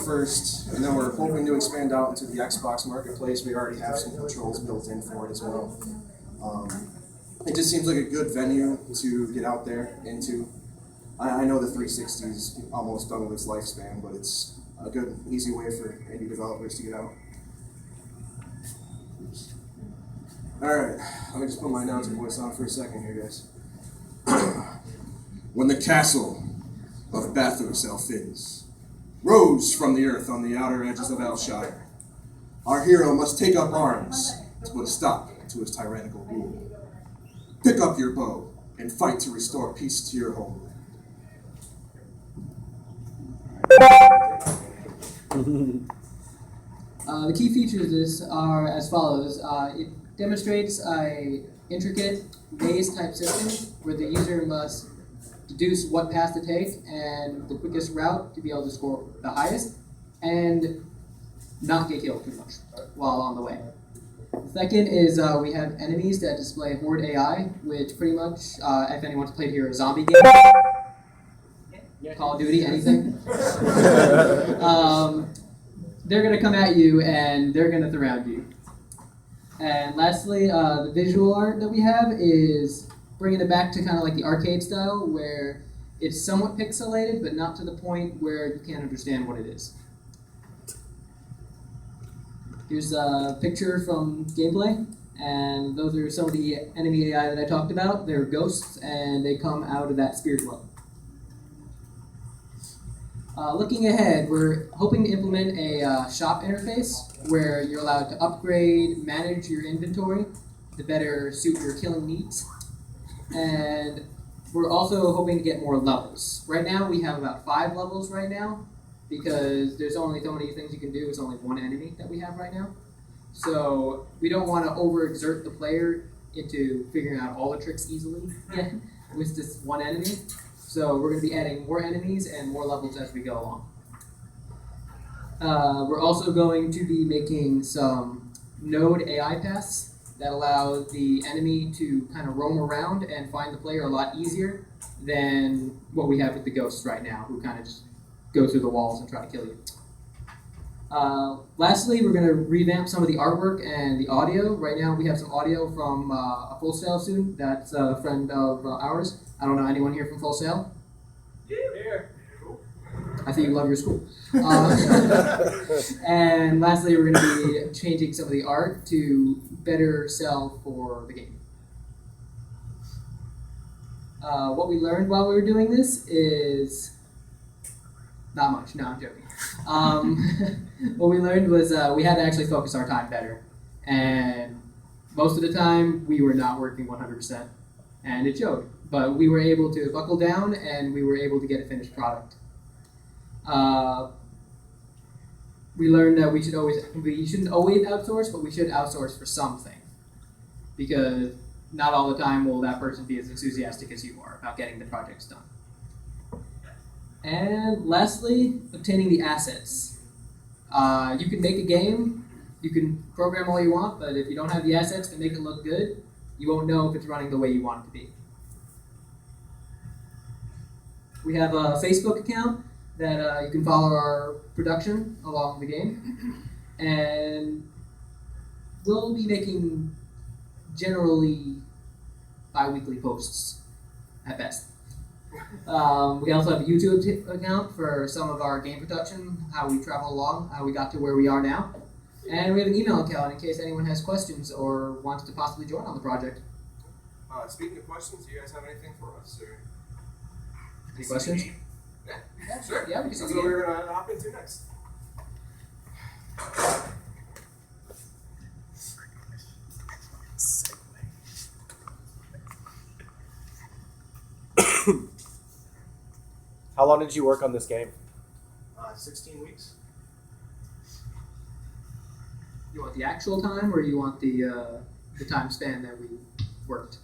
first, and then we're hoping to expand out into the Xbox marketplace. We already have some controls built in for it as well. It just seems like a good venue to get out there into. I know the 360 is almost done with its lifespan, but it's a good, easy way for indie developers to get out. Alright, let me just put my announcer voice on for a second here, guys. When the castle of Bathos Elfins rose from the earth on the outer edges of Elshire, our hero must take up arms to put a stop to his tyrannical rule. Pick up your bow and fight to restore peace to your homeland. The key features of this are as follows. It demonstrates a intricate maze-type system where the user must deduce what path to take and the quickest route to be able to score the highest and not get killed too much while on the way. Second is we have enemies that display Horde AI, which pretty much, if anyone's played here, a zombie game, Call of Duty, anything. They're going to come at you and they're going to surround you. And lastly, the visual art that we have is bringing it back to kind of like the arcade style, where it's somewhat pixelated, but not to the point where you can't understand what it is. Here's a picture from gameplay, and those are some of the enemy AI that I talked about. They're ghosts, and they come out of that spirit world. Looking ahead, we're hoping to implement a shop interface where you're allowed to upgrade, manage your inventory to better suit your killing needs. And we're also hoping to get more levels. Right now, we have about 5 levels right now because there's only so many things you can do. It's only one enemy that we have right now. So we don't want to overexert the player into figuring out all the tricks easily with this one enemy. So we're going to be adding more enemies and more levels as we go along. We're also going to be making some node AI paths that allow the enemy to kind of roam around and find the player a lot easier than what we have with the ghosts right now, who kind of just go through the walls and try to kill you. Lastly, we're going to revamp some of the artwork and the audio. Right now we have some audio from a Full Sail student that's a friend of ours. I don't know anyone here from Full Sail? Yeah. I think you love your school. And lastly, we're going to be changing some of the art to better sell for the game. What we learned while we were doing this is not much. No, I'm joking. What we learned was we had to actually focus our time better. And most of the time, we were not working 100%. And it showed. But we were able to buckle down, and we were able to get a finished product. We learned that we shouldn't always outsource, but we should outsource for something. Because not all the time will that person be as enthusiastic as you are about getting the projects done. And lastly, obtaining the assets. You can make a game, you can program all you want, but if you don't have the assets to make it look good, you won't know if it's running the way you want it to be. We have a Facebook account that you can follow our production along the game. And we'll be making generally bi-weekly posts at best. We also have a YouTube account for some of our game production, how we travel along, how we got to where we are now. And we have an email account in case anyone has questions or wants to possibly join on the project. Speaking of questions, do you guys have anything for us? Or? Any questions? Yeah, sure. Yeah, we can That's what we're going to hop into next. How long did you work on this game? 16 weeks. You want the actual time, or you want the time span that we worked?